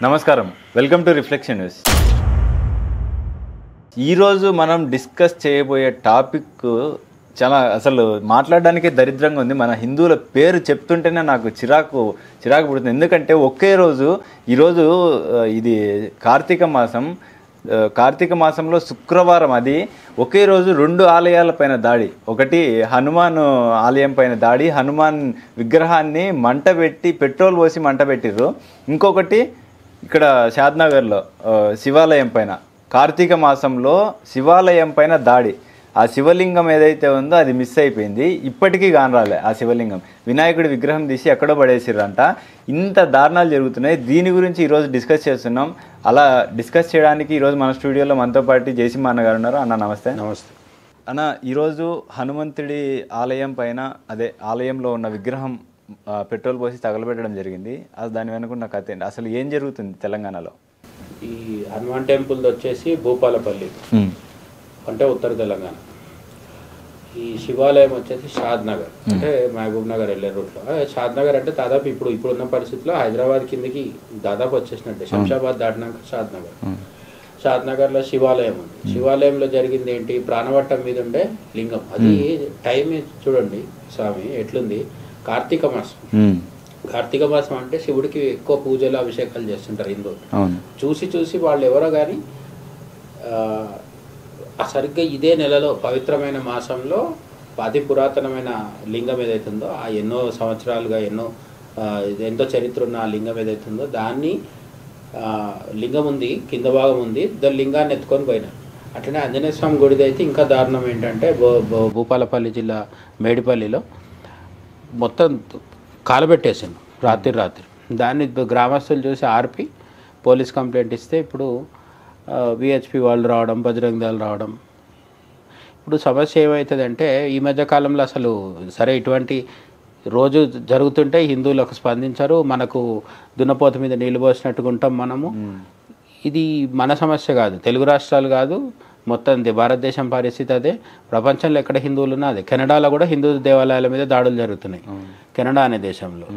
నమస్కారం, welcome to reflection news. ఈరోజు మనం డిస్కస్ చేయబోయే టాపిక్ చాలా అసలు మాట్లాడడానికి దరిద్రంగా ఉంది. మన హిందువుల పేరు చెప్తుంటేనే నాకు చిరాకు పుడుతుంది. ఎందుకంటే ఒకే రోజు ఈరోజు ఇది కార్తీక మాసంలో శుక్రవారం, అది ఒకే రోజు 2 ఆలయాల పైన దాడి. ఒకటి హనుమాన్ ఆలయం పైన దాడి, హనుమాన్ విగ్రహాన్ని పెట్రోల్ పోసి మంట పెట్టిర్రు. ఇంకొకటి ఇక్కడ షాద్నగర్లో శివాలయం పైన కార్తీక మాసంలో శివాలయం పైన దాడి. ఆ శివలింగం ఏదైతే ఉందో అది మిస్ అయిపోయింది, ఇప్పటికీ కానరాలే. ఆ శివలింగం వినాయకుడి విగ్రహం తీసి ఎక్కడో పడేసిర్రంట. ఇంత దారుణాలు జరుగుతున్నాయి. దీని గురించి ఈరోజు డిస్కస్ చేస్తున్నాం. అలా డిస్కస్ చేయడానికి ఈరోజు మన స్టూడియోలో మనతో పాటు జయసింహ అన్న గారు ఉన్నారు. అన్న నమస్తే. నమస్తే అన్న, ఈరోజు హనుమంతుడి ఆలయం పైన ఆలయంలో ఉన్న విగ్రహం పెట్రోల్ పోసి తగలబెట్టడం జరిగింది. అది దాని వెనుకున్న కథ ఏంటి, అసలు ఏం జరుగుతుంది తెలంగాణలో? ఈ హనుమాన్ టెంపుల్ వచ్చేసి భూపాలపల్లి అంటే ఉత్తర తెలంగాణ. ఈ శివాలయం వచ్చేసి షాద్నగర్ అంటే మహబూబ్ నగర్ వెళ్ళే రూట్లో. షాద్నగర్ అంటే దాదాపు ఇప్పుడున్న పరిస్థితిలో హైదరాబాద్ కిందకి దాదాపు వచ్చేసినట్టే. శంషాబాద్ దాటినాక షాద్నగర్లో శివాలయం ఉంది. శివాలయంలో జరిగింది ఏంటి, ప్రాణవట్టం మీద ఉండే లింగం. అది టైం చూడండి స్వామి ఎట్లుంది. కార్తీక మాసం అంటే శివుడికి ఎక్కువ పూజలు అభిషేకాలు చేస్తుంటారు హిందువులు. చూసి వాళ్ళు ఎవరో కానీ సరిగ్గా ఇదే నెలలో పవిత్రమైన మాసంలో అతి పురాతనమైన లింగం ఏదైతుందో, ఆ ఎన్నో సంవత్సరాలుగా ఎంతో చరిత్ర ఉన్న ఆ లింగం ఏదైతుందో దాన్ని లింగం ఉంది, కింద భాగం ఉంది, దాని లింగాన్ని ఎత్తుకొని పోయినారు. అట్లనే ఆంజనేయ స్వామి గుడిది అయితే ఇంకా దారుణం ఏంటంటే భూపాలపల్లి జిల్లా మేడిపల్లిలో మొత్తం కాలబెట్టేసాను రాత్రి. దాన్ని గ్రామస్తులు చూసి ఆర్పి పోలీస్ కంప్లైంట్ ఇస్తే ఇప్పుడు విహెచ్పి వాళ్ళు రావడం, బజరంగ దళ్ రావడం. ఇప్పుడు సమస్య ఏమవుతుందంటే ఈ మధ్యకాలంలో అసలు సరే ఇటువంటి రోజు జరుగుతుంటే హిందువులకు స్పందించరు. మనకు దున్నపోత మీద నీళ్ళు పోసినట్టుగా ఉంటాం మనము. ఇది మన సమస్య కాదు, తెలుగు రాష్ట్రాలు కాదు, మొత్తం భారతదేశం పరిస్థితి అదే. ప్రపంచంలో ఎక్కడ హిందువులు ఉన్నా అదే. కెనడాలో కూడా హిందూ దేవాలయాల మీద దాడులు జరుగుతున్నాయి. కెనడా అనే దేశంలో,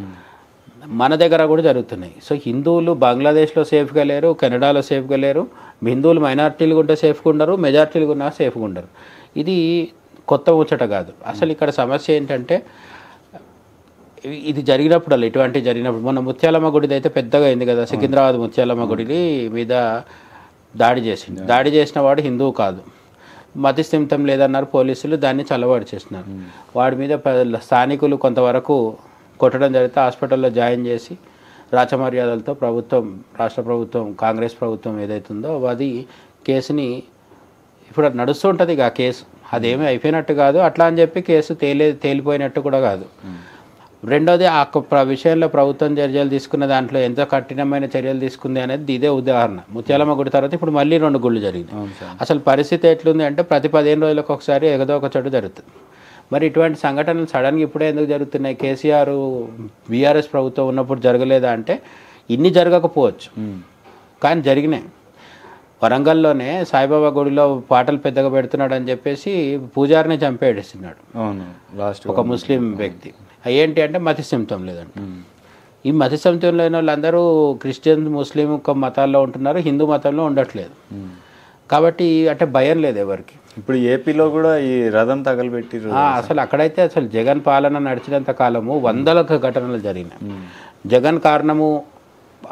మన దగ్గర కూడా జరుగుతున్నాయి. సో హిందువులు బంగ్లాదేశ్లో సేఫ్గా లేరు, కెనడాలో సేఫ్గా లేరు. హిందువులు మైనారిటీలు ఉంటే సేఫ్గా ఉండరు, మెజారిటీలు ఉన్నా సేఫ్గా ఉండరు. ఇది కొత్త ముచ్చట కాదు. అసలు ఇక్కడ సమస్య ఏంటంటే ఇది జరిగినప్పుడు మొన్న ముత్యాలమ్మ గుడిది అయితే పెద్దగా అయింది కదా. సికింద్రాబాద్ ముత్యాలమ్మ గుడిని మీద దాడి చేసిన వాడు హిందువు కాదు, మతి స్థిమితం లేదన్నారు పోలీసులు. దాన్ని చల్లవాడు చేసినారు. వాడి మీద స్థానికులు కొంతవరకు కొట్టడం జరిగితే హాస్పిటల్లో జాయిన్ చేసి రాచమర్యాదలతో రాష్ట్ర ప్రభుత్వం, కాంగ్రెస్ ప్రభుత్వం ఏదైతుందో అది కేసుని ఇప్పుడు నడుస్తూ ఉంటుంది. ఆ కేసు అదేమీ అయిపోయినట్టు కాదు, అట్లా అని చెప్పి కేసు తేలిపోయినట్టు కూడా కాదు. రెండోది ఆ విషయంలో ప్రభుత్వం చర్యలు తీసుకున్న దాంట్లో ఎంత కఠినమైన చర్యలు తీసుకుంది అనేది ఇదే ఉదాహరణ. ముత్యాలమ్మ గుడి తర్వాత ఇప్పుడు మళ్ళీ 2 గుళ్ళు జరిగినాయి. అసలు పరిస్థితి ఎట్లుంది అంటే ప్రతి 15 రోజులకు ఒకసారి ఏదో ఒక చోటు జరుగుతుంది. మరి ఇటువంటి సంఘటనలు సడన్గా ఇప్పుడే ఎందుకు జరుగుతున్నాయి? కేసీఆర్ బీఆర్ఎస్ ప్రభుత్వం ఉన్నప్పుడు జరగలేదా అంటే ఇన్ని జరగకపోవచ్చు, కానీ జరిగినాయి. వరంగల్లోనే సాయిబాబా గుడిలో పాటలు పెద్దగా పెడుతున్నాడు అని చెప్పేసి పూజారిని చంపేసినాడు ఒక ముస్లిం వ్యక్తి. ఏంటి అంటే మతి స్థిమితం లేదంట. ఈ మతి స్థిమితం లేని వాళ్ళందరూ క్రిస్టియన్, ముస్లిం మతాల్లో ఉంటున్నారు, హిందూ మతంలో ఉండట్లేదు. కాబట్టి అంటే భయం లేదు ఎవరికి. ఇప్పుడు ఏపీలో కూడా ఈ రథం తగలబెట్టిరు. అసలు అక్కడైతే అసలు జగన్ పాలన నడిచినంత కాలము వందల ఘటనలు జరిగినాయి. జగన్ కారణము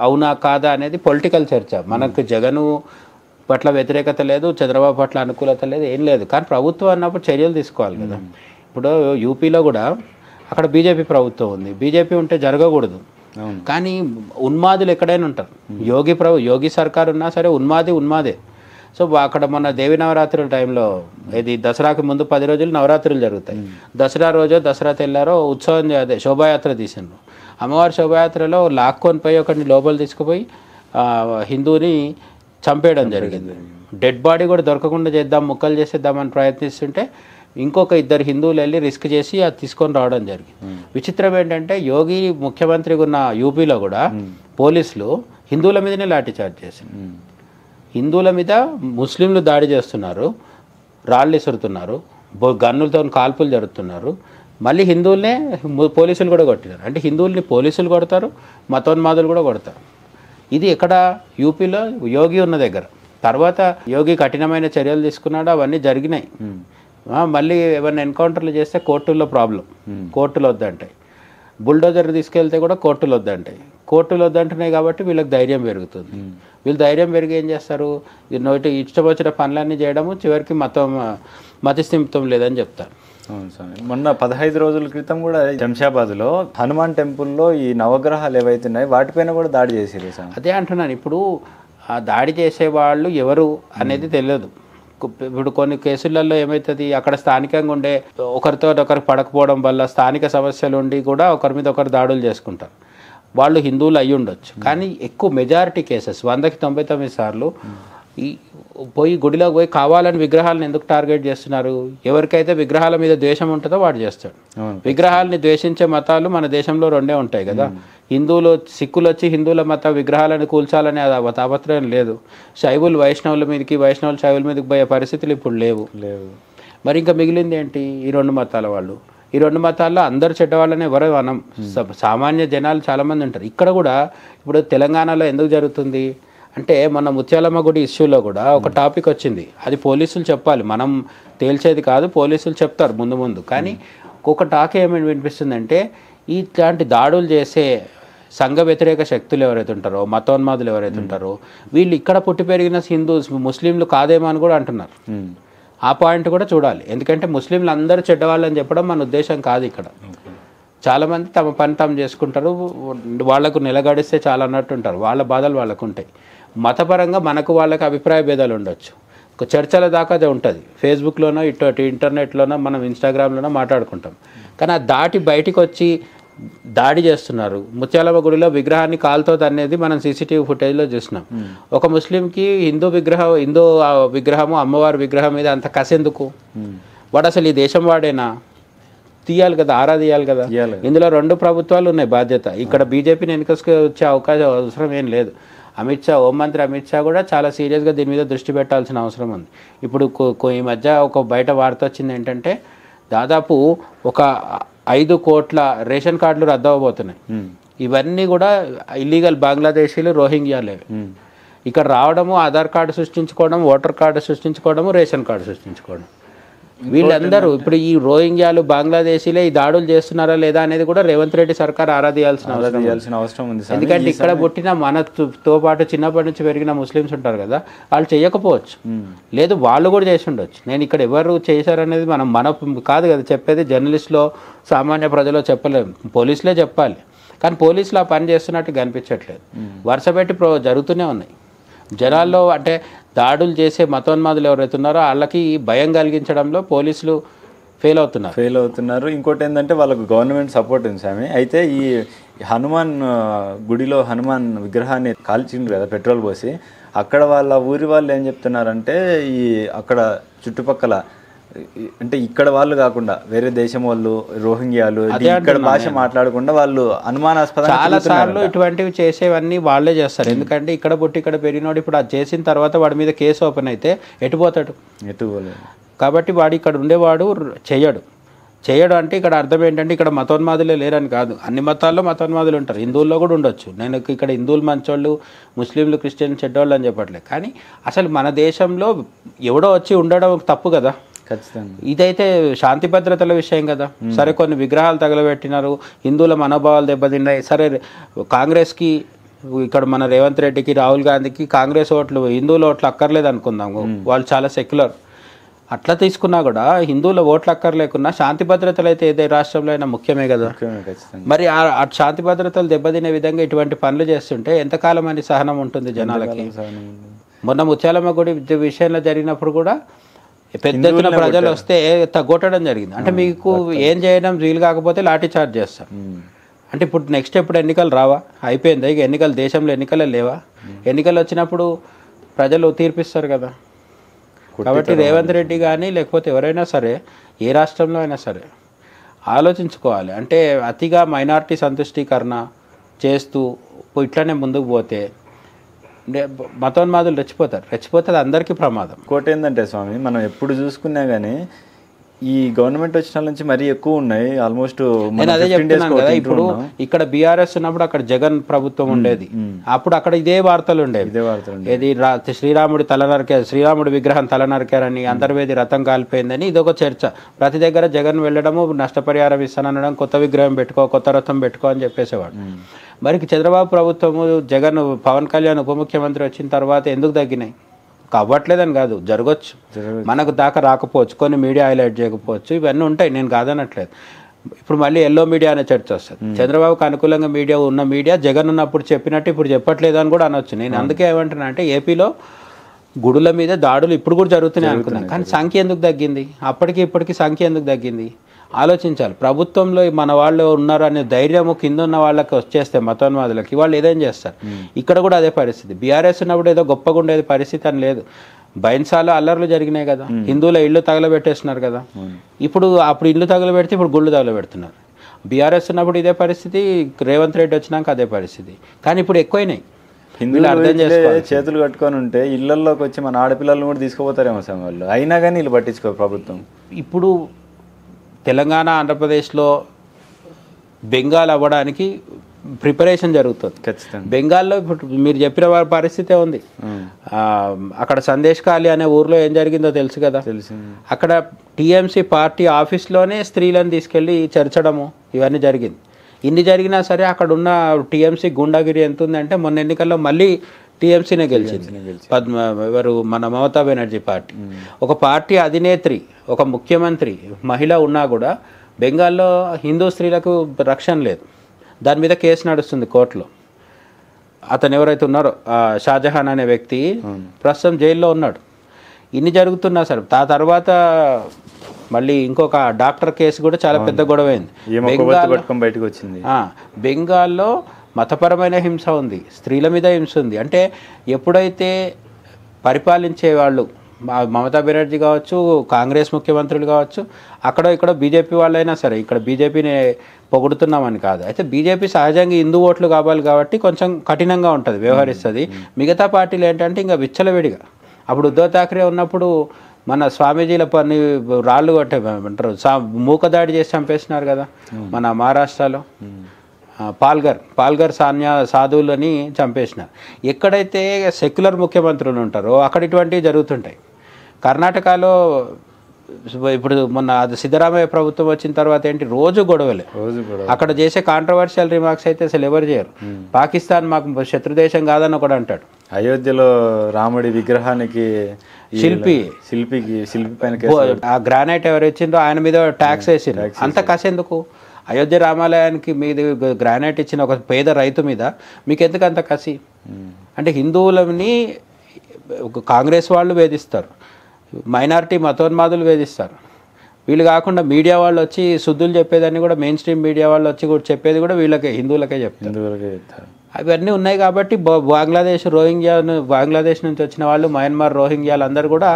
అవునా కాదా అనేది పొలిటికల్ చర్చ. మనకు జగన్ పట్ల వ్యతిరేకత లేదు, చంద్రబాబు పట్ల అనుకూలత లేదు, ఏం లేదు. కానీ ప్రభుత్వం అన్నప్పుడు చర్యలు తీసుకోవాలి కదా. ఇప్పుడు యూపీలో కూడా అక్కడ బీజేపీ ప్రభుత్వం ఉంది. బీజేపీ ఉంటే జరగకూడదు, కానీ ఉన్మాదులు ఎక్కడైనా ఉంటారు. యోగి సర్కార్ ఉన్నా సరే ఉన్మాదే. సో అక్కడ మొన్న దేవి నవరాత్రుల టైంలో, ఇది దసరాకి ముందు 10 రోజులు నవరాత్రులు జరుగుతాయి. దసరా తెల్లారో ఉత్సవం శోభాయాత్ర తీసిండ్రు. అమ్మవారి శోభాయాత్రలో లాక్కొని పోయి ఒకరిని లోపల తీసుకుపోయి హిందువుని చంపేయడం జరిగింది. డెడ్ బాడీ కూడా దొరకకుండా చేద్దాం, ముక్కలు చేసేద్దామని ప్రయత్నిస్తుంటే ఇంకొక 2 హిందువులు వెళ్ళి రిస్క్ చేసి అది తీసుకొని రావడం జరిగింది. విచిత్రం ఏంటంటే యోగి ముఖ్యమంత్రిగా ఉన్న యూపీలో కూడా పోలీసులు హిందువుల మీదనే లాఠీ చార్జ్ చేశారు. హిందువుల మీద ముస్లింలు దాడి చేస్తున్నారు, రాళ్ళు ఇసురుతున్నారు, గన్నులతో కాల్పులు జరుపుతున్నారు. మళ్ళీ హిందువులనే పోలీసులు కూడా కొట్టినారు. అంటే హిందువుల్ని పోలీసులు కొడతారు, మతోన్మాదులు కూడా కొడతారు. ఇది ఎక్కడ యూపీలో యోగి ఉన్న దగ్గర. తర్వాత యోగి కఠినమైన చర్యలు తీసుకున్నాడు, అవన్నీ జరిగినాయి. మళ్ళీ ఏమైనా ఎన్కౌంటర్లు చేస్తే కోర్టుల్లో ప్రాబ్లం, కోర్టులు వద్దంటాయి. బుల్డోజర్ తీసుకెళ్తే కూడా కోర్టులు వద్దంటాయి. కోర్టులు వద్దంటున్నాయి కాబట్టి వీళ్ళకి ధైర్యం పెరుగుతుంది. వీళ్ళు ధైర్యం పెరిగి ఏం చేస్తారు, నోటి ఇష్టం వచ్చిన పనులన్నీ చేయడము, చివరికి మతిస్థిమితం లేదని చెప్తారు. అవును స్వామి. మొన్న 15 రోజుల క్రితం కూడా శంషాబాద్లో హనుమాన్ టెంపుల్లో ఈ నవగ్రహాలు ఏవైతున్నాయి వాటిపైన కూడా దాడి చేసిరు స్వామి. అదే అంటున్నాను, ఇప్పుడు ఆ దాడి చేసేవాళ్ళు ఎవరు అనేది తెలియదు. ఇప్పుడు కొన్ని కేసులలో ఏమవుతుంది, అక్కడ స్థానికంగా ఉండే ఒకరితో ఒకరికి పడకపోవడం వల్ల స్థానిక సమస్యలు ఉండి కూడా ఒకరి మీద ఒకరు దాడులు చేసుకుంటారు. వాళ్ళు హిందువులు అయ్యి ఉండొచ్చు, కానీ ఎక్కువ మెజారిటీ కేసెస్ 100కి 99 సార్లు ఈ పోయి గుడిలోకి పోయి కావాలని విగ్రహాలను ఎందుకు టార్గెట్ చేస్తున్నారు? ఎవరికైతే విగ్రహాల మీద ద్వేషం ఉంటుందో వాడు చేస్తాడు. విగ్రహాలని ద్వేషించే మతాలు మన దేశంలో 2 ఉంటాయి కదా. హిందువులు, సిక్కులు వచ్చి హిందువుల మత విగ్రహాలను కూల్చాలని తాపత్రయం లేదు. శైవులు వైష్ణవుల మీదకి, వైష్ణవులు శైవుల మీదకి పోయే పరిస్థితులు ఇప్పుడు లేవు. మరి ఇంకా మిగిలింది ఏంటి? ఈ 2 మతాల వాళ్ళు. ఈ 2 మతాల్లో అందరు చెడ్డవాళ్ళని ఎవరు అనం, సామాన్య జనాలు చాలామంది ఉంటారు. ఇక్కడ కూడా ఇప్పుడు తెలంగాణలో ఎందుకు జరుగుతుంది అంటే, మన ముత్యాలమ్మ గుడి ఇష్యూలో కూడా ఒక టాపిక్ వచ్చింది. అది పోలీసులు చెప్పాలి, మనం తేల్చేది కాదు, పోలీసులు చెప్తారు ముందు. కానీ ఒక టాక్ ఏమని వినిపిస్తుందంటే, ఇట్లాంటి దాడులు చేసే సంఘ వ్యతిరేక శక్తులు ఎవరైతే ఉంటారో, మతోన్మాదులు ఎవరైతే ఉంటారో, వీళ్ళు ఇక్కడ పుట్టి పెరిగిన హిందూస్ ముస్లింలు కాదేమో అని కూడా అంటున్నారు. ఆ పాయింట్ కూడా చూడాలి. ఎందుకంటే ముస్లింలు అందరూ చెడ్డవాళ్ళని చెప్పడం మన ఉద్దేశం కాదు. ఇక్కడ చాలామంది తమ పని తాము చేసుకుంటారు, వాళ్లకు నిలగడిస్తే చాలా అన్నట్టు ఉంటారు. వాళ్ళ బాధలు వాళ్ళకు ఉంటాయి. మతపరంగా మనకు వాళ్ళకి అభిప్రాయ భేదాలు ఉండొచ్చు, చర్చల దాకా అది ఉంటుంది. ఫేస్బుక్లోనో ఇటు ఇంటర్నెట్లోనో మనం ఇన్స్టాగ్రామ్లోనో మాట్లాడుకుంటాం. కానీ ఆ దాటి బయటికి వచ్చి దాడి చేస్తున్నారు. ముత్యాలమ్మ గుడిలో విగ్రహాన్ని కాలుతో అనేది మనం సీసీటీవీ ఫుటేజ్లో చూసినాం. ఒక ముస్లింకి హిందూ విగ్రహము అమ్మవారి విగ్రహం మీద అంత కసెందుకు? వాడు అసలు ఈ దేశం వాడేనా? తీయాలి కదా, ఆరా తీయాలి కదా. ఇందులో 2 ప్రభుత్వాలు ఉన్నాయి బాధ్యత. ఇక్కడ బీజేపీని వెనుకసుకు వచ్చే అవసరం ఏం లేదు. హోంమంత్రి అమిత్ షా కూడా చాలా సీరియస్గా దీని మీద దృష్టి పెట్టాల్సిన అవసరం ఉంది. ఇప్పుడు ఈ మధ్య ఒక బయట వార్త వచ్చింది ఏంటంటే, దాదాపు ఒక 5 కోట్ల రేషన్ కార్డులు రద్దు అవ్వబోతున్నాయి. ఇవన్నీ కూడా ఇల్లీగల్ బంగ్లాదేశీలు, రోహింగ్యాలే. ఇక్కడ రావడము, ఆధార్ కార్డు సృష్టించుకోవడం, ఓటర్ కార్డు సృష్టించుకోవడము, రేషన్ కార్డు సృష్టించుకోవడం. వీళ్ళందరూ ఇప్పుడు ఈ రోహింగ్యాలు, బంగ్లాదేశీలే ఈ దాడులు చేస్తున్నారా లేదా అనేది కూడా రేవంత్ రెడ్డి సర్కార్ ఆరాధించాల్సిన అవసరం ఉంది. ఎందుకంటే ఇక్కడ పుట్టిన మనతో పాటు చిన్నప్పటి నుంచి పెరిగిన ముస్లిమ్స్ ఉంటారు కదా, వాళ్ళు చేయకపోవచ్చు, లేదు వాళ్ళు కూడా చేసి ఉండొచ్చు. నేను ఇక్కడ ఎవరు చేశారనేది మన కాదు కదా చెప్పేది. జర్నలిస్ట్లో, సామాన్య ప్రజలో చెప్పలేము, పోలీసులే చెప్పాలి. కానీ పోలీసులు ఆ పని చేస్తున్నట్టు కనిపించట్లేదు. వరుస పెట్టి జరుగుతూనే ఉన్నాయి. జనాల్లో అంటే దాడులు చేసే మతోన్మాదులు ఎవరైతే ఉన్నారో వాళ్ళకి భయం కలిగించడంలో పోలీసులు ఫెయిల్ అవుతున్నారు. ఇంకోటి ఏంటంటే వాళ్ళకు గవర్నమెంట్ సపోర్ట్ ఉంది స్వామి. అయితే ఈ హనుమాన్ గుడిలో హనుమాన్ విగ్రహాన్ని కాల్చిండ్రు కదా పెట్రోల్ పోసి, అక్కడ వాళ్ళ ఊరి వాళ్ళు ఏం చెప్తున్నారంటే, ఈ అక్కడ చుట్టుపక్కల అంటే ఇక్కడ వాళ్ళు కాకుండా వేరే దేశం వాళ్ళు, రోహింగ్యాలు, ఇక్కడ భాష మాట్లాడకుండా వాళ్ళు అనుమానాస్పదంగా చాలా సార్లు ఇటువంటివి చేసేవన్నీ వాళ్ళే చేస్తారు. ఎందుకంటే ఇక్కడ పుట్టి ఇక్కడ పెరిగినోడు ఇప్పుడు అది చేసిన తర్వాత వాడి మీద కేసు ఓపెన్ అయితే ఎటుపోతాడు? కాబట్టి వాడు ఇక్కడ ఉండేవాడు చేయడు అంటే ఇక్కడ అర్థం ఏంటంటే, ఇక్కడ మతోన్మాదులే లేరని కాదు, అన్ని మతాల్లో మతోన్మాదులు ఉంటారు. హిందువుల్లో కూడా ఉండొచ్చు. నేను ఇక్కడ హిందువులు మంచోళ్ళు, ముస్లింలు, క్రిస్టియన్ చెడ్డోళ్ళు అని చెప్పట్లేదు. కానీ అసలు మన దేశంలో ఎవడో వచ్చి ఉండడం తప్పు కదా. ఇదైతే శాంతి భద్రతల విషయం కదా. సరే, కొన్ని విగ్రహాలు తగలబెట్టినారు, హిందువుల మనోభావాలు దెబ్బతిన్నాయి. సరే, కాంగ్రెస్కి ఇక్కడ మన రేవంత్ రెడ్డికి, రాహుల్ గాంధీకి కాంగ్రెస్ ఓట్లు, హిందువుల ఓట్లు అక్కర్లేదు అనుకుందాము, వాళ్ళు చాలా సెక్యులర్. అట్లా తీసుకున్నా కూడా హిందువుల ఓట్లు అక్కర్లేకున్నా శాంతి భద్రతలు అయితే ఏదే రాష్ట్రంలో అయినా ముఖ్యమే కదా. మరి ఆ శాంతి భద్రతలు దెబ్బతినే విధంగా ఇటువంటి పనులు చేస్తుంటే ఎంతకాలం అని సహనం ఉంటుంది జనాలకి? మొన్న ముత్యాలమ్మ గుడి విషయంలో జరిగినప్పుడు కూడా పెద్ద ఎత్తున ప్రజలు వస్తే తగ్గొట్టడం జరిగింది. అంటే మీకు ఏం చేయడం వీలు కాకపోతే లాఠీ చార్జ్ చేస్తారు. అంటే ఇప్పుడు నెక్స్ట్ ఎప్పుడు ఎన్నికలు రావా? అయిపోయిందా ఇక ఎన్నికలు? దేశంలో ఎన్నికలే లేవా? ఎన్నికలు వచ్చినప్పుడు ప్రజలు తీర్పిస్తారు కదా. కాబట్టి రేవంత్ రెడ్డి కానీ లేకపోతే ఎవరైనా సరే, ఏ రాష్ట్రంలో అయినా సరే ఆలోచించుకోవాలి. అంటే అతిగా మైనారిటీ సంతుష్టీకరణ చేస్తూ ఇట్లనే ముందుకు పోతే మతోన్మాదులు రెచ్చిపోతే అది అందరికీ ప్రమాదం. ఇంకోటి ఏంటంటే స్వామి, మనం ఎప్పుడు చూసుకున్నా కానీ ఈ గవర్నమెంట్ వచ్చిన నుంచి మరీ ఎక్కువ ఉన్నాయి. ఆల్మోస్ట్ నేను అదే చెప్తున్నాను కదా, ఇప్పుడు ఇక్కడ బీఆర్ఎస్ ఉన్నప్పుడు అక్కడ జగన్ ప్రభుత్వం ఉండేది, అప్పుడు అక్కడ ఇదే వార్తలు ఉండేవి. ఏది శ్రీరాముడి విగ్రహం తల నరికారని, అంతర్వేది రథం కాలిపోయిందని ఇదొక చర్చ. ప్రతి దగ్గర జగన్ వెళ్ళడము, నష్టపరిహారం ఇస్తానడం, కొత్త విగ్రహం పెట్టుకో, కొత్త రథం పెట్టుకో అని చెప్పేసేవాడు. మరి చంద్రబాబు ప్రభుత్వము, జగన్, పవన్ కళ్యాణ్ ఉప ముఖ్యమంత్రి వచ్చిన తర్వాత ఎందుకు తగ్గినాయి? అవ్వట్లేదని కాదు, జరగచ్చు, మనకు దాకా రాకపోవచ్చు, కొన్ని మీడియా హైలైట్ చేయకపోవచ్చు, ఇవన్నీ ఉంటాయి, నేను కాదనట్లేదు. ఇప్పుడు మళ్ళీ ఎల్లో మీడియా అనే చర్చ వస్తుంది. చంద్రబాబుకు అనుకూలంగా మీడియా జగన్ ఉన్నప్పుడు చెప్పినట్టు ఇప్పుడు చెప్పట్లేదు అని కూడా అనొచ్చు. నేను అందుకే ఏమంటున్నా అంటే, ఏపీలో గుడుల మీద దాడులు ఇప్పుడు కూడా జరుగుతున్నాయి అనుకున్నాను, కానీ సంఖ్య ఎందుకు తగ్గింది? అప్పటికి ఇప్పటికి సంఖ్య ఎందుకు తగ్గింది ఆలోచించాలి. ప్రభుత్వంలో మన వాళ్ళు ఉన్నారు అనే ధైర్యము కింద ఉన్న వాళ్ళకి వచ్చేస్తే, మతోన్మాదులకి, వాళ్ళు ఏదేం చేస్తారు. ఇక్కడ కూడా అదే పరిస్థితి. బీఆర్ఎస్ ఉన్నప్పుడు ఏదో గొప్పగా ఉండేది పరిస్థితి అని లేదు. బైన్సాలో అల్లర్లు జరిగినాయి కదా, హిందువుల ఇళ్ళు తగలబెట్టేస్తున్నారు కదా. అప్పుడు ఇల్లు తగలబెడితే ఇప్పుడు గుళ్ళు తగలబెడుతున్నారు. బీఆర్ఎస్ ఉన్నప్పుడు ఇదే పరిస్థితి, రేవంత్ రెడ్డి వచ్చినాక అదే పరిస్థితి. కానీ ఇప్పుడు ఎక్కువైనాయి. హిందువులు అర్థం చేసుకోవాలి, చేతులు కట్టుకొని ఉంటే ఇళ్లలోకి వచ్చి మన ఆడపిల్లలను కూడా తీసుకుపోతారేమో వాళ్ళు, అయినా కానీ వీళ్ళు పట్టించుకో ప్రభుత్వం. ఇప్పుడు తెలంగాణ, ఆంధ్రప్రదేశ్లో బెంగాల్ అవ్వడానికి ప్రిపరేషన్ జరుగుతుంది ఖచ్చితంగా. బెంగాల్లో ఇప్పుడు మీరు చెప్పిన పరిస్థితే ఉంది. అక్కడ సందేశ్ ఖాళీ అనే ఊర్లో ఏం జరిగిందో తెలుసు కదా. అక్కడ టీఎంసీ పార్టీ ఆఫీస్లోనే స్త్రీలను తీసుకెళ్ళి చేర్చడము ఇవన్నీ జరిగింది. ఇన్ని జరిగినా సరే అక్కడ ఉన్న టీఎంసీ గుండాగిరి ఎంత ఉందంటే, మొన్న ఎన్నికల్లో మళ్ళీ టీఎంసీనే గెలిచింది. ఎవరు, మన మమతా బెనర్జీ పార్టీ. ఒక పార్టీ అధినేత్రి, ఒక ముఖ్యమంత్రి మహిళ ఉన్నా కూడా బెంగాల్లో హిందూ స్త్రీలకు రక్షణ లేదు. దాని మీద కేసు నడుస్తుంది కోర్టులో. అతను ఎవరైతే ఉన్నారో షాజహాన్ అనే వ్యక్తి ప్రస్తుతం జైల్లో ఉన్నాడు. ఇన్ని జరుగుతున్నా సరే ఆ తర్వాత మళ్ళీ ఇంకొక డాక్టర్ కేసు కూడా చాలా పెద్ద గొడవ అయింది. బయటకు వచ్చింది. బెంగాల్లో మతపరమైన హింస ఉంది, స్త్రీల మీద హింస ఉంది. అంటే ఎప్పుడైతే పరిపాలించే వాళ్ళు, మమతా బెనర్జీ కావచ్చు, కాంగ్రెస్ ముఖ్యమంత్రులు కావచ్చు, ఇక్కడ బీజేపీ వాళ్ళైనా సరే, ఇక్కడ బీజేపీని పొగుడుతున్నామని కాదు, అయితే బీజేపీ సహజంగా హిందూ ఓట్లు కావాలి కాబట్టి కొంచెం కఠినంగా ఉంటుంది, వ్యవహరిస్తుంది. మిగతా పార్టీలు ఏంటంటే ఇంకా విచ్చలవిడిగా. అప్పుడు ఉద్ధవ్ ఠాక్రే ఉన్నప్పుడు మన స్వామీజీల పని రాళ్ళు కొట్టేమంటారు, మూకదాడి చేసి చంపేసినారు కదా మన మహారాష్ట్రలో. పాల్గర్ సాధువులని చంపేసినారు. ఎక్కడైతే సెక్యులర్ ముఖ్యమంత్రులు ఉంటారో అక్కడ ఇటువంటివి జరుగుతుంటాయి. కర్ణాటకలో ఇప్పుడు మొన్న సిద్ధరామయ్య ప్రభుత్వం వచ్చిన తర్వాత ఏంటి, రోజు గొడవలే. అక్కడ చేసే కాంట్రవర్షియల్ రిమార్క్స్ అయితే అసలు ఎవరు చేయరు. పాకిస్తాన్ మాకు శత్రుదేశం కాదని ఒకడు అంటాడు. అయోధ్యలో రాముడి విగ్రహానికి శిల్పి పైన ఆ గ్రానైట్ ఎవరు ఇచ్చిండ్రో ఆయన మీద ట్యాక్స్ వేసిండ్రు. అంత కసెందుకు? అయోధ్య రామాలయానికి మీది గ్రానైట్ ఇచ్చిన ఒక పేద రైతు మీద మీకు ఎందుకు అంత కసి? అంటే హిందువులని కాంగ్రెస్ వాళ్ళు వేధిస్తారు, మైనారిటీ మతోన్మాదులు వేధిస్తారు. వీళ్ళు కాకుండా మీడియా వాళ్ళు వచ్చి శుద్ధులు చెప్పేదాన్ని కూడా, మెయిన్ స్ట్రీమ్ మీడియా వాళ్ళు వచ్చి కూడా చెప్పేది కూడా వీళ్ళకే, హిందువులకే చెప్తారు. అవన్నీ ఉన్నాయి కాబట్టి బంగ్లాదేశ్ నుంచి వచ్చిన వాళ్ళు, మయన్మార్ రోహింగ్యాలు అందరూ కూడా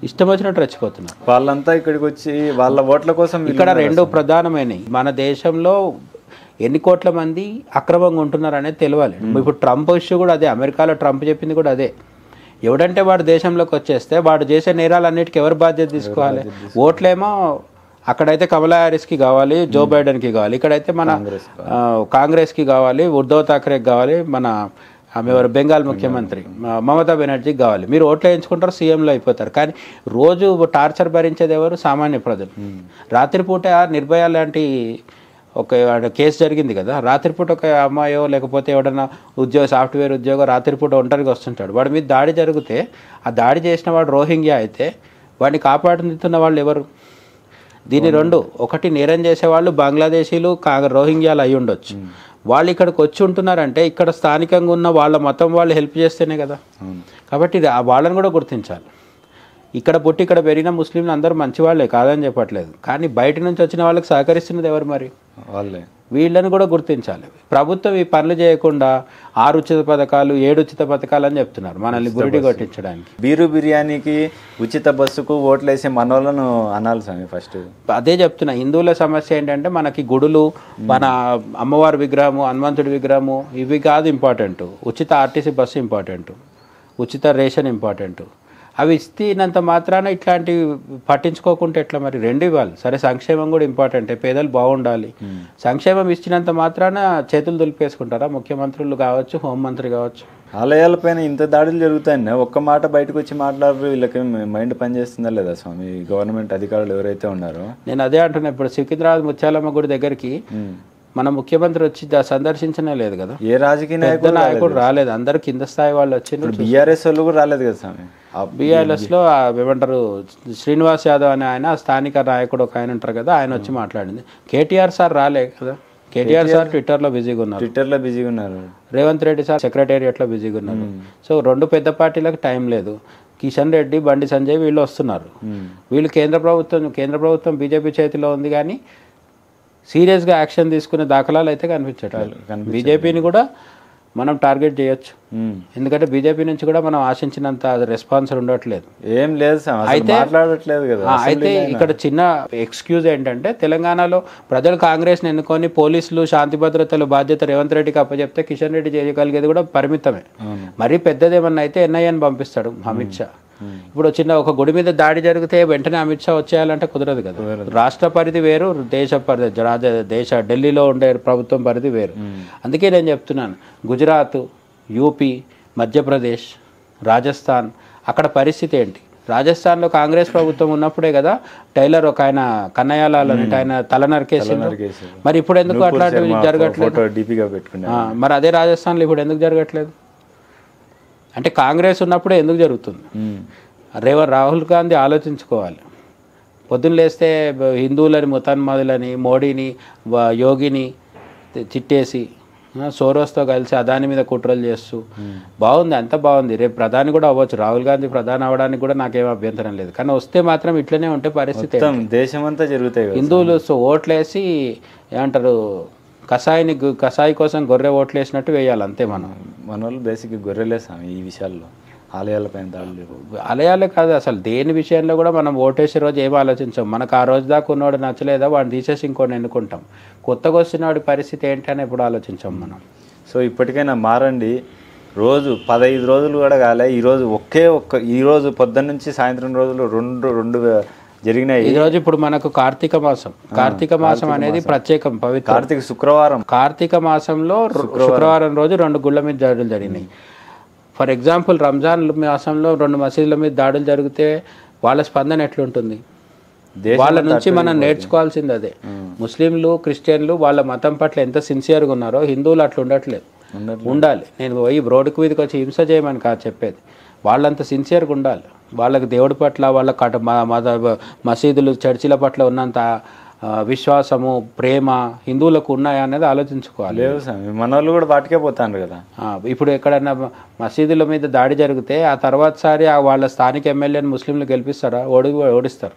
ఇష్టం వచ్చినట్టు రెచ్చిపోతున్నారు. వాళ్ళంతా ఇక్కడికి వచ్చి వాళ్ళ ఓట్ల కోసం. ఇక్కడ రెండు ప్రధానమైనవి. మన దేశంలో ఎన్ని కోట్ల మంది అక్రమంగా ఉంటున్నారు అనేది తెలియాలి. ఇప్పుడు ట్రంప్ ఇష్యూ కూడా అదే, అమెరికాలో ట్రంప్ చెప్పింది కూడా అదే. ఎవడంటే వాడు దేశంలోకి వచ్చేస్తే వాడు చేసే నేరాలన్నిటికీ ఎవరు బాధ్యత తీసుకోవాలి? ఓట్లేమో అక్కడైతే కమలా హ్యారిస్కి కావాలి, జో బైడెన్కి కావాలి, ఇక్కడైతే మన కాంగ్రెస్కి కావాలి, ఉద్ధవ్ ఠాక్రేకి కావాలి, మన ఎవరు బెంగాల్ ముఖ్యమంత్రి మమతా బెనర్జీకి కావాలి. మీరు ఓట్లు వేయించుకుంటారు, సీఎంలో అయిపోతారు. కానీ రోజు టార్చర్ భరించేది ఎవరు? సామాన్య ప్రజలు. రాత్రిపూట నిర్భయ లాంటి ఒక కేసు జరిగింది కదా, రాత్రిపూట ఒక అమ్మాయో లేకపోతే ఎవడన్నా సాఫ్ట్వేర్ ఉద్యోగం రాత్రిపూట ఒంటరిగా వస్తుంటాడు, వాడి మీద దాడి జరిగితే ఆ దాడి చేసిన వాడు రోహింగ్యా అయితే వాడిని కాపాడుతున్న వాళ్ళు ఎవరు? దీని రెండు, ఒకటి నేరం చేసేవాళ్ళు బంగ్లాదేశీలు, రోహింగ్యాలు అయి ఉండొచ్చు. వాళ్ళు ఇక్కడికి వచ్చి ఉంటున్నారంటే ఇక్కడ స్థానికంగా ఉన్న వాళ్ళ మతం వాళ్ళు హెల్ప్ చేస్తేనే కదా. కాబట్టి వాళ్ళని కూడా గుర్తించాలి. ఇక్కడ పుట్టి ఇక్కడ పెరిగిన ముస్లింలు అందరూ మంచి వాళ్ళే, కాదని చెప్పట్లేదు. కానీ బయట నుంచి వచ్చిన వాళ్ళకి సహకరిస్తున్నది ఎవరు? మరి వాళ్ళే. వీళ్ళని కూడా గుర్తించాలి. ప్రభుత్వం ఈ పనులు చేయకుండా 6 ఉచిత పథకాలు 7 ఉచిత పథకాలు అని చెప్తున్నారు మనల్ని గురిడి కొట్టించడానికి. బీరు బిర్యానీకి ఉచిత బస్సుకు ఓట్లేసే మనోళ్ళను అనాలి స్వామి ఫస్ట్. అదే చెప్తున్నా. హిందువుల సమస్య ఏంటంటే మనకి గుడులు, మన అమ్మవారి విగ్రహము, హనుమంతుడి విగ్రహము ఇవి కాదు ఇంపార్టెంట్. ఉచిత ఆర్టీసీ బస్సు ఇంపార్టెంట్, ఉచిత రేషన్ ఇంపార్టెంట్. అవి ఇచ్చినంత మాత్రాన ఇట్లాంటివి పట్టించుకోకుంటే ఎట్లా మరి? రెండు ఇవ్వాలి. సరే సంక్షేమం కూడా ఇంపార్టెంటే, పేదలు బాగుండాలి. సంక్షేమం ఇచ్చినంత మాత్రాన చేతులు దులిపేసుకుంటారా ముఖ్యమంత్రులు కావచ్చు, హోంమంత్రి కావచ్చు? ఆలయాలపైన ఇంత దాడులు జరుగుతాయని ఒక్క మాట బయటకు వచ్చి మాట్లాడరు. వీళ్ళకి మైండ్ పనిచేస్తుందా లేదా స్వామి గవర్నమెంట్ అధికారులు ఎవరైతే ఉన్నారో? నేను అదే అంటున్నా. ఇప్పుడు సికింద్రాబాద్ ముత్యాలమ్మ గుడి దగ్గరికి మన ముఖ్యమంత్రి వచ్చి సందర్శించనే లేదు కదా, ఏ రాజకీయ నాయకుడు రాలేదు, అందరు కింద స్థాయి వాళ్ళు వచ్చిండ్రు. బీఆర్ఎస్ వాళ్ళు కూడా రాలేదు కదా స్వామి. బీఆర్ఎస్ లో ఏమంటారు శ్రీనివాస్ యాదవ్ అనే ఆయన స్థానిక నాయకుడు ఒక ఆయన ఉంటారు కదా, ఆయన వచ్చి మాట్లాడింది. కేటీఆర్ సార్ రాలే కదా, కేటీఆర్ సార్ ట్విట్టర్లో బిజీగా ఉన్నారు, రేవంత్ రెడ్డి సార్ సెక్రటేరియట్లో బిజీగా ఉన్నారు. సో రెండు పెద్ద పార్టీలకు టైం లేదు. కిషన్ రెడ్డి, బండి సంజయ్ వీళ్ళు వస్తున్నారు. వీళ్ళు కేంద్ర ప్రభుత్వం బీజేపీ చేతిలో ఉంది, కానీ సీరియస్గా యాక్షన్ తీసుకునే దాఖలాలు అయితే కనిపించట్లేదు. బీజేపీని కూడా మనం టార్గెట్ చేయొచ్చు, ఎందుకంటే బీజేపీ నుంచి కూడా మనం ఆశించినంత రెస్పాన్స్ ఉండట్లేదు, ఏం లేదు. అయితే మాట్లాడట్లేదు కదా. అయితే ఇక్కడ చిన్న ఎక్స్క్యూజ్ ఏంటంటే, తెలంగాణలో ప్రజలు కాంగ్రెస్ని ఎన్నుకొని పోలీసులు శాంతి భద్రతలు బాధ్యత రేవంత్ రెడ్డికి అప్పచెప్తే కిషన్ రెడ్డి చేయగలిగేది కూడా పరిమితమే. మరీ పెద్దదేమన్నా అయితే ఎన్ఐఏని పంపిస్తాడు అమిత్ షా. ఇప్పుడు చిన్న ఒక గుడి మీద దాడి జరిగితే వెంటనే అమిత్ షా వచ్చేయాలంటే కుదరదు కదా. రాష్ట్ర పరిధి వేరు, దేశ ఢిల్లీలో ఉండే ప్రభుత్వం పరిధి వేరు. అందుకే నేను చెప్తున్నాను, గుజరాత్, యూపీ, మధ్యప్రదేశ్, రాజస్థాన్ అక్కడ పరిస్థితి ఏంటి? రాజస్థాన్లో కాంగ్రెస్ ప్రభుత్వం ఉన్నప్పుడే కదా టైలర్ ఒక ఆయన కన్నయ్యలాల్ అని ఆయన తల నరికేసి. మరి ఇప్పుడు ఎందుకు అట్లాంటివి జరగట్లేదు? మరి అదే రాజస్థాన్లో ఇప్పుడు ఎందుకు జరగట్లేదు? అంటే కాంగ్రెస్ ఉన్నప్పుడే ఎందుకు జరుగుతుంది? రాహుల్ గాంధీ ఆలోచించుకోవాలి. పొద్దున్న లేస్తే హిందువులని, ముతన్మదులని, మోడీని, యోగిని చిట్టేసి సోరోస్తో కలిసి అదాని మీద కుట్రలు చేస్తూ బాగుంది, అంత బాగుంది. రేపు ప్రధాని కూడా అవ్వచ్చు, రాహుల్ గాంధీ ప్రధాని అవ్వడానికి కూడా నాకేం అభ్యంతరం లేదు. కానీ వస్తే మాత్రం ఇట్లనే ఉంటే పరిస్థితి దేశమంతా జరుగుతాయి. హిందువులు ఓట్లేసి ఏమంటారు కషాయి కోసం గొర్రె ఓట్లు వేసినట్టు వేయాలి అంతే. మన వాళ్ళు బేసిక్గా గొర్రెలేసాం ఈ విషయాల్లో. ఆలయాలపైన దాడులు, ఆలయాలే కాదు అసలు దేని విషయంలో కూడా మనం ఓటేసే రోజు ఏం ఆలోచించాం. మనకు ఆ రోజు దాకా ఉన్నవాడు నచ్చలేదా వాడిని తీసేసి ఇంకోటి ఎన్నుకుంటాం. కొత్తగా వస్తున్నవాడి పరిస్థితి ఏంటి అని ఎప్పుడు ఆలోచించాం మనం. సో ఇప్పటికైనా మారండి. రోజు 15 రోజులు కూడా కాలే, ఈరోజు ఈరోజు పొద్దున్న నుంచి సాయంత్రం రోజులు రెండు జరిగినాయి. ఈ రోజు ఇప్పుడు మనకు కార్తీక మాసం అనేది ప్రత్యేకం, పవిత్ర కార్తీక మాసంలో శుక్రవారం రోజు 2 గుళ్ళ మీద దాడులు జరిగినాయి. ఫర్ ఎగ్జాంపుల్ రంజాన్ మాసంలో 2 మసీదుల మీద దాడులు జరిగితే వాళ్ళ స్పందన ఎట్లుంటుంది? వాళ్ళ నుంచి మనం నేర్చుకోవాల్సింది అదే. ముస్లింలు, క్రిస్టియన్లు వాళ్ళ మతం పట్ల ఎంత సిన్సియర్గా ఉన్నారో హిందువులు అట్లా ఉండట్లేదు, ఉండాలి. నేను పోయి రోడ్డుకు మీదకి వచ్చి హింస చేయమని కాదు చెప్పేది, వాళ్ళంత సిన్సియర్గా ఉండాలి. వాళ్ళకి దేవుడి పట్ల, వాళ్ళ మసీదులు, చర్చిల పట్ల ఉన్నంత విశ్వాసము, ప్రేమ హిందువులకు ఉన్నాయా అనేది ఆలోచించుకోవాలి. మన వాళ్ళు కూడా వాటికే పోతారు కదా. ఇప్పుడు ఎక్కడన్నా మసీదుల మీద దాడి జరిగితే ఆ తర్వాత సారి వాళ్ళ స్థానిక ఎమ్మెల్యేని ముస్లింలు గెలిపిస్తారా? ఓడిస్తారు.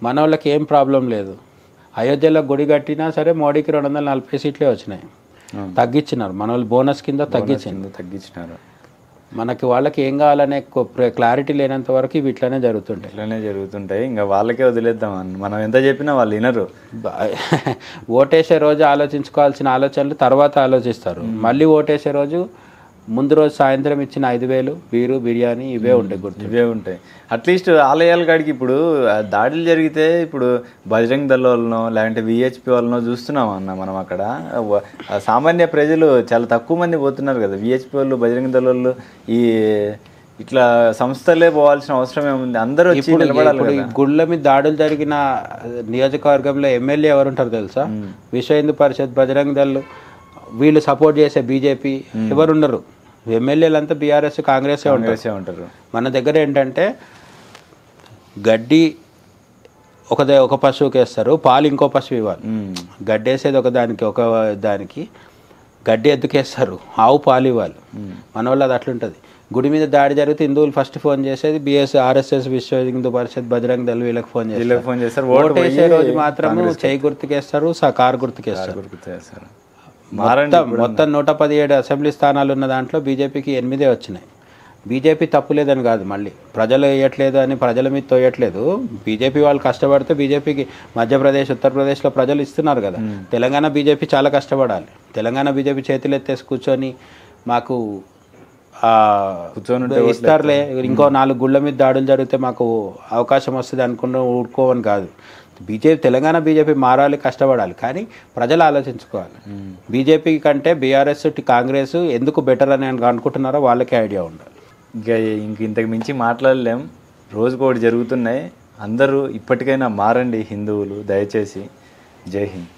మన వాళ్ళకి ఏం ప్రాబ్లం లేదు. అయోధ్యలో గుడి కట్టినా సరే మోడీకి 240 సీట్లే వచ్చినాయి, తగ్గించినారు. మన వాళ్ళు బోనస్ కింద తగ్గించినారు. మనకి వాళ్ళకి ఏం కావాలనే క్లారిటీ లేనంత వరకు ఇవి ఇట్లానే జరుగుతుంటాయి. ఇంకా వాళ్ళకే వదిలేద్దాం. మనం ఎంత చెప్పినా వాళ్ళు వినరు. ఓటేసే రోజు ఆలోచించుకోవాల్సిన ఆలోచనలు తర్వాత ఆలోచిస్తారు. మళ్ళీ ఓటేసే రోజు ముందు రోజు సాయంత్రం ఇచ్చిన 5,000 బీరు, బిర్యానీ ఇవే ఉంటాయి. అట్లీస్ట్ ఆలయాల కాడికి ఇప్పుడు దాడులు జరిగితే ఇప్పుడు బజరంగ్ దళ వాళ్ళనో లేదంటే విహెచ్పి వాళ్ళనో చూస్తున్నాం అన్న మనం. అక్కడ సామాన్య ప్రజలు చాలా తక్కువ మంది పోతున్నారు కదా. విహెచ్పి వాళ్ళు, బజరంగ్ దళ వాళ్ళు, ఈ ఇట్లా సంస్థలే పోవాల్సిన అవసరం ఏముంది? అందరూ వచ్చి నిలబడాలి. గుళ్ళ మీద దాడులు జరిగిన నియోజకవర్గంలో ఎమ్మెల్యే ఎవరు ఉంటారు తెలుసా? విశ్వ హిందూ పరిషత్, బజరంగ్ దళ్, వీళ్ళు సపోర్ట్ చేసే బీజేపీ ఎవరున్నారు? ఎమ్మెల్యేలంతా బీఆర్ఎస్, కాంగ్రెసే ఉంటారు. మన దగ్గర ఏంటంటే గడ్డి ఒక పశువుకి వేస్తారు, పాలు ఇంకో పశువు ఇవ్వాలి. గడ్డి వేసేది ఒక దానికి గడ్డి ఎద్దుకేస్తారు, ఆవు పాలు ఇవ్వాలి. మన వాళ్ళు అది అట్లుంటుంది. గుడి మీద దాడి జరిగితే హిందువులు ఫస్ట్ ఫోన్ చేసేది ఆర్ఎస్ఎస్, విశ్వ హిందూ పరిషత్, బజరంగ్ దళ్ వీళ్ళకి ఫోన్ చేస్తారు. ఓటు వేసే రోజు మాత్రం చేయి గుర్తుకేస్తారు, కారు గుర్తుకేస్తారు. మొత్తం 117 అసెంబ్లీ స్థానాలు ఉన్న దాంట్లో బీజేపీకి 8 వచ్చినాయి. బీజేపీ తప్పు లేదని కాదు, మళ్ళీ ప్రజలు వేయట్లేదు అని ప్రజల మీద తోయట్లేదు. బీజేపీ వాళ్ళు కష్టపడితే బీజేపీకి మధ్యప్రదేశ్, ఉత్తరప్రదేశ్లో ప్రజలు ఇస్తున్నారు కదా. తెలంగాణ బీజేపీ చాలా కష్టపడాలి. తెలంగాణ బీజేపీ చేతులు ఎత్తేసి కూర్చొని మాకు కూర్చొని ఉంటే ఇస్తారులే, ఇంకో 4 గుళ్ళ మీద దాడులు జరిగితే మాకు అవకాశం వస్తుంది అనుకుంటూ ఊరుకోవని కాదు. తెలంగాణ బీజేపీ మారాలి, కష్టపడాలి, కానీ ప్రజలు ఆలోచించుకోవాలి. బీజేపీ కంటే బీఆర్ఎస్ కాంగ్రెస్ ఎందుకు బెటర్ అని అనుకుంటున్నారో వాళ్ళకే ఐడియా ఉండాలి. ఇంతకు మించి మాట్లాడలేం. రోజుకోటి జరుగుతున్నాయి. అందరూ ఇప్పటికైనా మారండి హిందువులు, దయచేసి. జై హింద్.